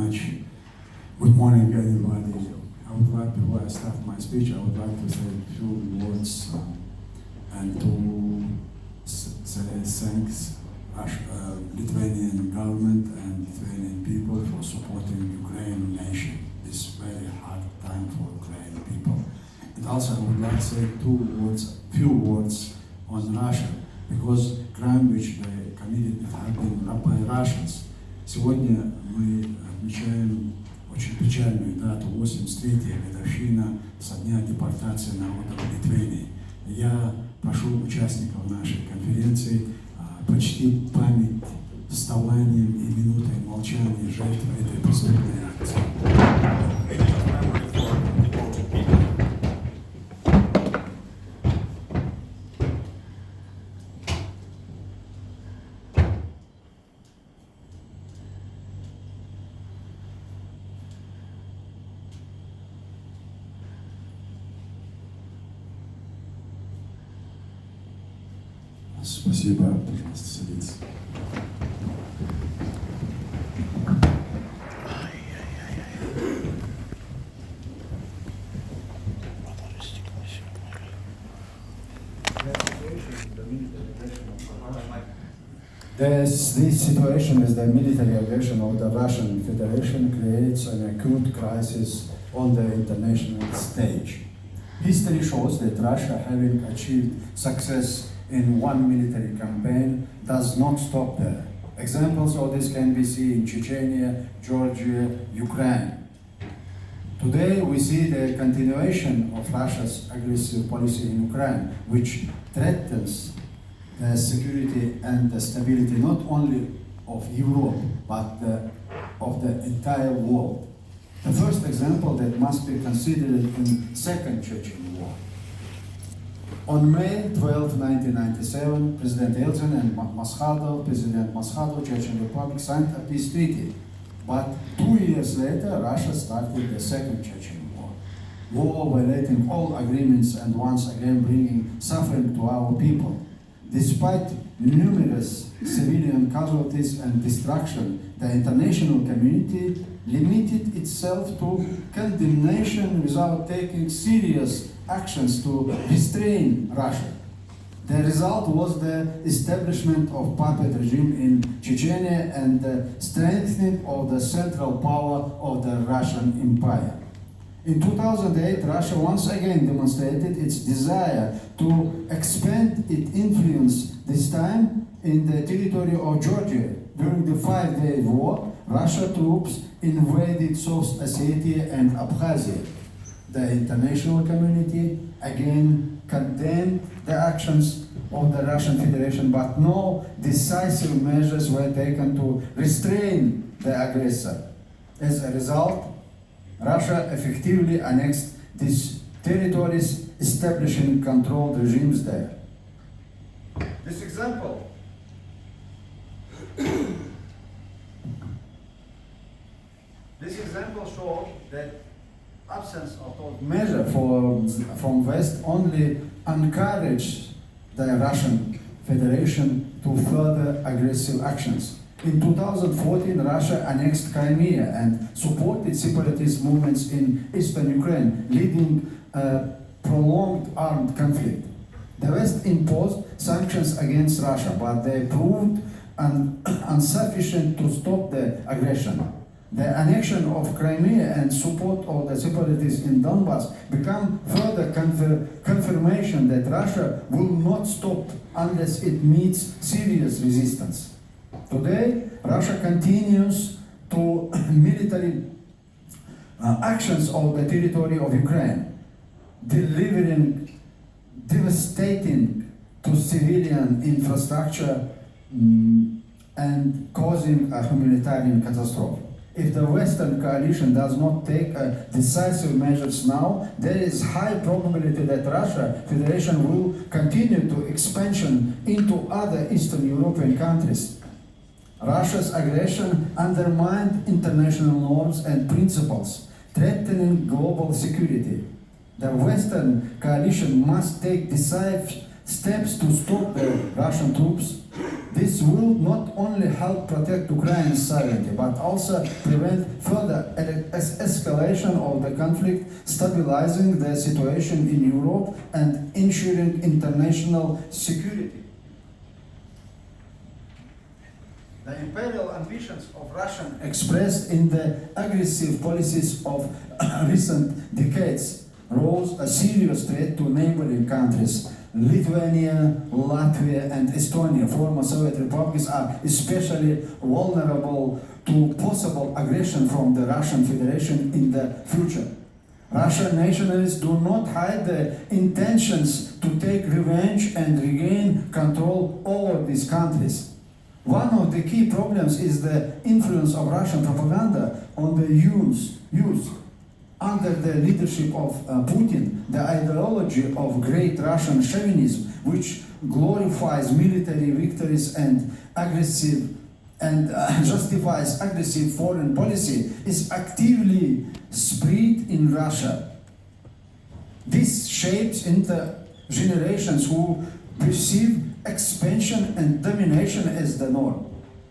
much. Good morning, everybody. I would like, before I start my speech, I would like to say a few words and to say thanks Lithuanian government and Lithuanian people for supporting Ukrainian nation. This very hard time for Ukrainian people. And also I would like to say few words on Russia, because crime which they committed have been by Russians. Сегодня мы отмечаем очень печальную дату, 83-я годовщина со дня депортации народа Литвы. Я прошу участников нашей конференции почтить память вставанием и минутой молчания жертв этой преступной акции. Спасибо, пожалуйста, садитесь. This situation is the military aggression of the Russian Federation creates an acute crisis on the international stage. History shows that Russia, having achieved success in one military campaign, does not stop there. Examples of this can be seen in Chechnya, Georgia, Ukraine. Today we see the continuation of Russia's aggressive policy in Ukraine, which threatens the security and the stability not only of Europe, but of the entire world. The first example that must be considered in Second Chechen War. On May 12, 1997, President Yeltsin and President Maskhadov, Chechen Republic, signed a peace treaty. But 2 years later, Russia started the Second Chechen War. War violating all agreements and once again bringing suffering to our people. Despite numerous civilian casualties and destruction, the international community limited itself to condemnation without taking serious actions to restrain Russia. The result was the establishment of puppet regime in Chechnya and the strengthening of the central power of the Russian Empire. In 2008, Russia once again demonstrated its desire to expand its influence, this time in the territory of Georgia. During the 5-day war, Russian troops invaded South Ossetia and Abkhazia. The international community again condemned the actions of the Russian Federation, but no decisive measures were taken to restrain the aggressor. As a result, Russia effectively annexed these territories, establishing controlled regimes there. This example shows that absence of those measures from West only encouraged the Russian Federation to further aggressive actions. In 2014, Russia annexed Crimea and supported separatist movements in eastern Ukraine, leading a prolonged armed conflict. The West imposed sanctions against Russia, but they proved insufficient to stop the aggression. The annexion of Crimea and support of the separatists in Donbass become further confirmation that Russia will not stop unless it meets serious resistance. Today, Russia continues to military actions of the territory of Ukraine, delivering devastating to civilian infrastructure and causing a humanitarian catastrophe. If the Western coalition does not take decisive measures now, there is high probability that Russia Federation will continue to expansion into other Eastern European countries. Russia's aggression undermined international norms and principles, threatening global security. The Western coalition must take decisive steps to stop the Russian troops This will not only help protect Ukraine's sovereignty, but also prevent further escalation of the conflict, stabilizing the situation in Europe and ensuring international security. The imperial ambitions of Russia expressed in the aggressive policies of recent decades rose a serious threat to neighboring countries. Lithuania, Latvia, and Estonia, former Soviet republics, are especially vulnerable to possible aggression from the Russian Federation in the future. Russian nationalists do not hide their intentions to take revenge and regain control over these countries. One of the key problems is the influence of Russian propaganda on the youth. Under the leadership of Putin, the ideology of great Russian chauvinism, which glorifies military victories and justifies aggressive foreign policy, is actively spread in Russia. This shapes into generations who perceive expansion and domination as the norm.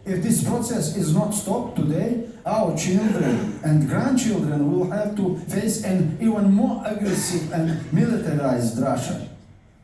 If this process is not stopped today, our children and grandchildren will have to face an even more aggressive and militarized Russia.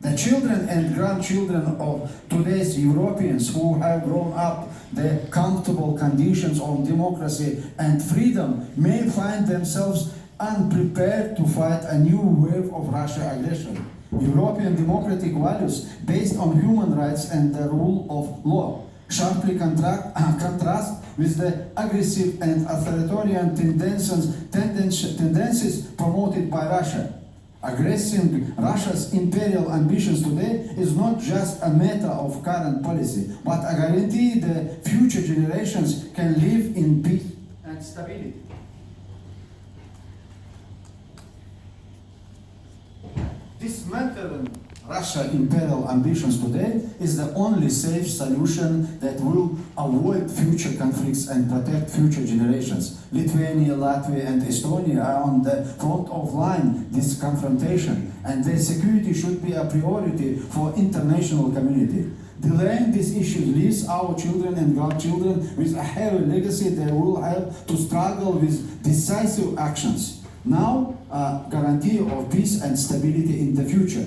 The children and grandchildren of today's Europeans who have grown up the comfortable conditions of democracy and freedom may find themselves unprepared to fight a new wave of Russian aggression. European democratic values based on human rights and the rule of law sharply contrast with the aggressive and authoritarian tendencies promoted by Russia. Aggressing Russia's imperial ambitions today is not just a matter of current policy, but a guarantee that future generations can live in peace and stability. Dismantling Russia's imperial ambitions today is the only safe solution that will avoid future conflicts and protect future generations. Lithuania, Latvia, and Estonia are on the front of line this confrontation, and their security should be a priority for international community. Delaying this issue leaves our children and grandchildren with a heavy legacy they will have to struggle with decisive actions. Now, a guarantee of peace and stability in the future.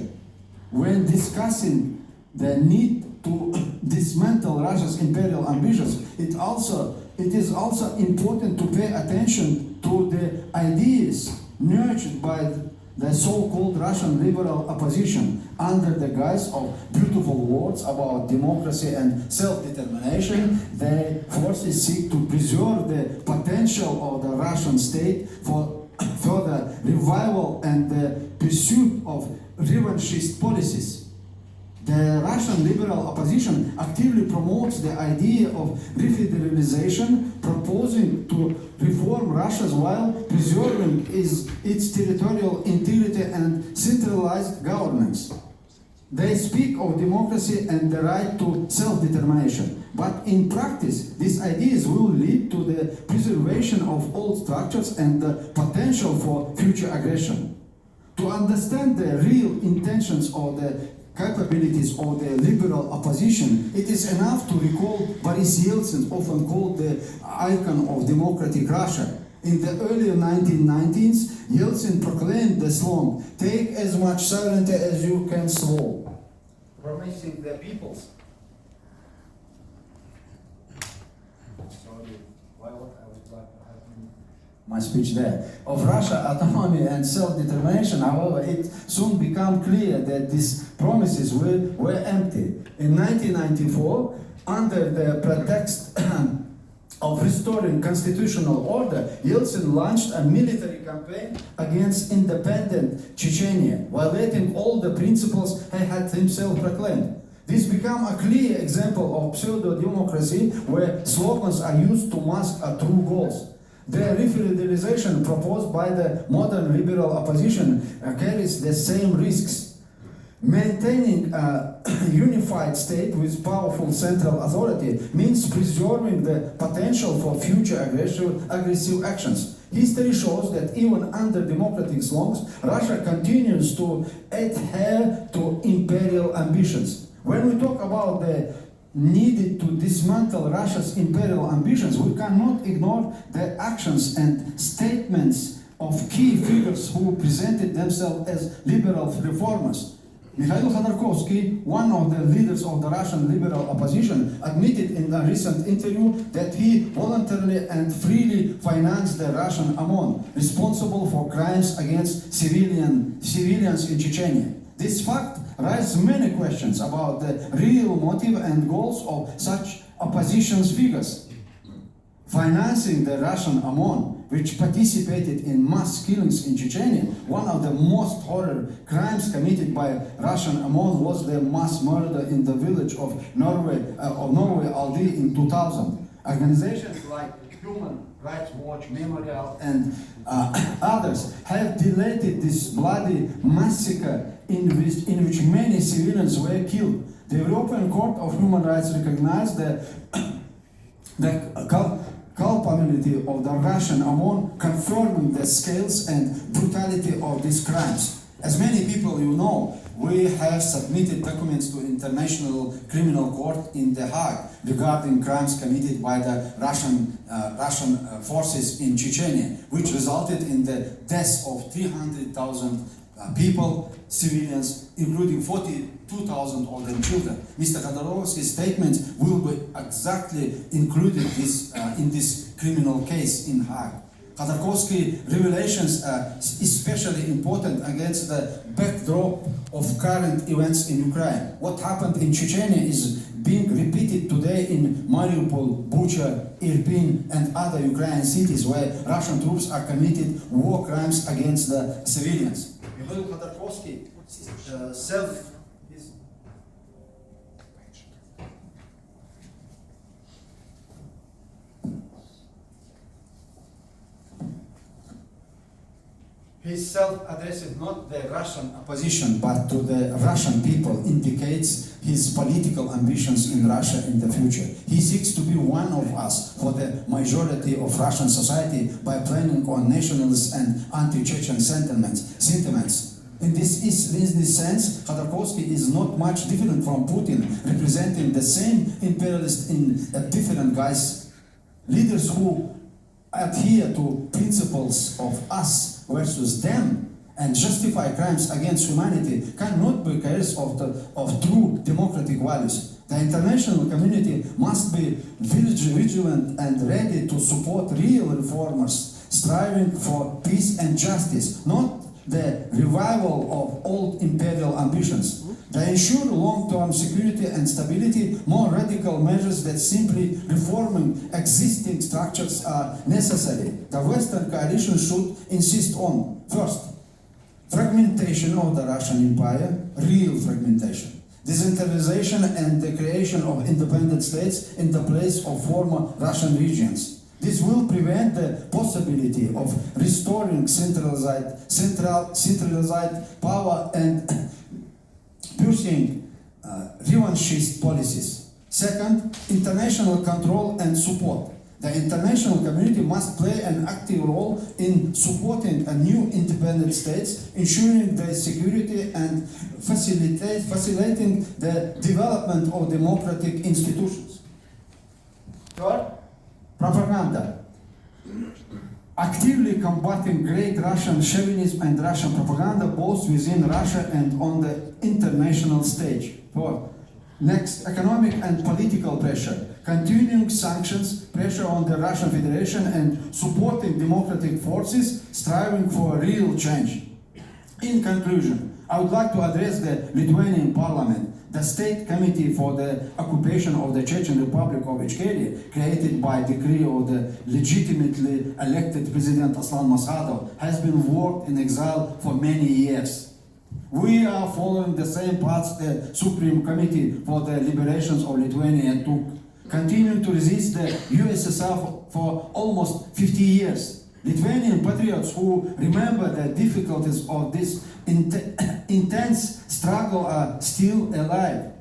When discussing the need to dismantle Russia's imperial ambitions, it is also important to pay attention to the ideas nurtured by the so-called Russian liberal opposition under the guise of beautiful words about democracy and self-determination. Their forces seek to preserve the potential of the Russian state for further revival and the pursuit of revanchist policies. The Russian liberal opposition actively promotes the idea of refederalization, proposing to reform Russia while preserving its territorial integrity and centralized governance. They speak of democracy and the right to self-determination, but in practice, these ideas will lead to the preservation of old structures and the potential for future aggression. To understand the real intentions or the capabilities of the liberal opposition, it is enough to recall Boris Yeltsin, often called the icon of democratic Russia. In the early 1990s, Yeltsin proclaimed the slogan, "Take as much sovereignty as you can swallow," promising the peoples. My speech there, of Russia autonomy and self-determination. However, it soon became clear that these promises were empty. In 1994, under the pretext of restoring constitutional order, Yeltsin launched a military campaign against independent Chechnya, violating all the principles he had himself proclaimed. This became a clear example of pseudo-democracy where slogans are used to mask true goals. The refederalization proposed by the modern liberal opposition carries the same risks. Maintaining a unified state with powerful central authority means preserving the potential for future aggressive actions. History shows that even under democratic slogans, Russia continues to adhere to imperial ambitions. When we talk about the needed to dismantle Russia's imperial ambitions, we cannot ignore the actions and statements of key figures who presented themselves as liberal reformers. Mikhail Khodorkovsky, one of the leaders of the Russian liberal opposition, admitted in a recent interview that he voluntarily and freely financed the Russian OMON, responsible for crimes against civilians in Chechnya. This fact raises many questions about the real motive and goals of such opposition figures. Financing the Russian OMON, which participated in mass killings in Chechnya, one of the most horrible crimes committed by Russian OMON was the mass murder in the village of Norway Aldi in 2000. Organizations like Human Rights Watch, Memorial, and others have deleted this bloody massacre in which many civilians were killed. The European Court of Human Rights recognized the culpability of the Russian OMON, confirming the scales and brutality of these crimes. As many people you know, we have submitted documents to International Criminal Court in The Hague regarding crimes committed by the Russian forces in Chechnya, which resulted in the deaths of 300,000 people, civilians, including 42,000 of them children. Mr. Khodorkovsky's statements will be exactly included in this criminal case in Hague. Khodorkovsky's revelations are especially important against the backdrop of current events in Ukraine. What happened in Chechnya is being repeated today in Mariupol, Bucha, Irpin, and other Ukrainian cities where Russian troops are committing war crimes against the civilians. Mikhail Khodorkovsky his self-addressed not the Russian opposition but to the Russian people indicates his political ambitions in Russia in the future. He seeks to be one of us for the majority of Russian society by planning on nationalist and anti-Chechen sentiments. In this sense, Khodorkovsky is not much different from Putin, representing the same imperialist in a different guise. Leaders who adhere to principles of us versus them and justify crimes against humanity cannot be carriers of true democratic values. The international community must be vigilant and ready to support real reformers striving for peace and justice, not the revival of old imperial ambitions. To ensure long-term security and stability, more radical measures than simply reforming existing structures are necessary. The Western coalition should insist on, first, fragmentation of the Russian Empire, real fragmentation, decentralization and the creation of independent states in the place of former Russian regions. This will prevent the possibility of restoring centralized power and pursuing revanchist policies. Second, international control and support. The international community must play an active role in supporting a new independent states, ensuring their security and facilitating the development of democratic institutions. Third, propaganda. Actively combating great Russian chauvinism and Russian propaganda both within Russia and on the international stage. Fourth, next, economic and political pressure. Continuing sanctions, pressure on the Russian Federation and supporting democratic forces striving for real change. In conclusion, I would like to address the Lithuanian parliament. The State Committee for the Occupation of the Chechen Republic of Ichkeria, created by decree of the legitimately elected President Aslan Maskhadov, has been worked in exile for many years. We are following the same path the Supreme Committee for the Liberations of Lithuania took, continuing to resist the USSR for almost 50 years. Lithuanian patriots who remember the difficulties of this intense struggle are still alive.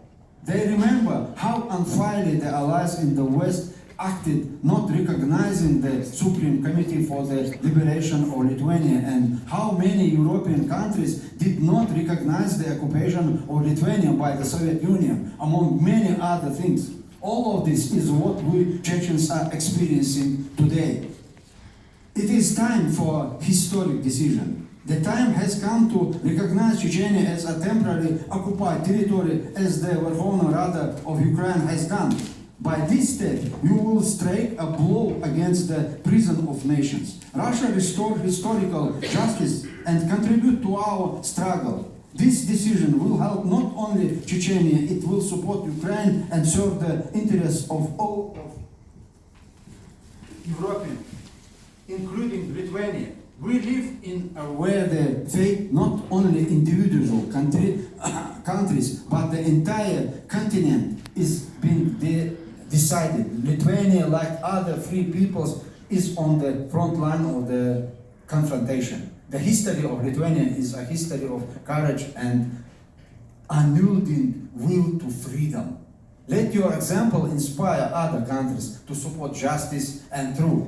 They remember how unfairly the allies in the West acted, not recognizing the Supreme Committee for the Liberation of Lithuania, and how many European countries did not recognize the occupation of Lithuania by the Soviet Union, among many other things. all of this is what we Chechens are experiencing today. It is time for historic decision. The time has come to recognize Chechnya as a temporarily occupied territory, as the Verkhovna Rada of Ukraine has done. By this step, you will strike a blow against the prison of nations. Russia restored historical justice and contribute to our struggle. This decision will help not only Chechnya, it will support Ukraine and serve the interests of all of Europeans, including Lithuania. We live in a where the fate not only individual countries, but the entire continent is being decided. Lithuania, like other free peoples, is on the front line of the confrontation. The history of Lithuania is a history of courage and unyielding will to freedom. Let your example inspire other countries to support justice and truth.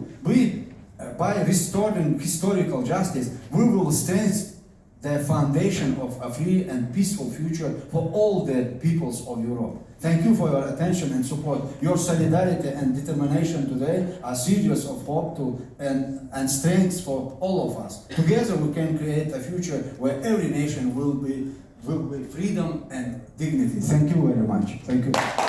By restoring historical justice, we will strengthen the foundation of a free and peaceful future for all the peoples of Europe. Thank you for your attention and support. Your solidarity and determination today are seeds of hope and strength for all of us. Together we can create a future where every nation will be freedom and dignity. Thank you very much. Thank you.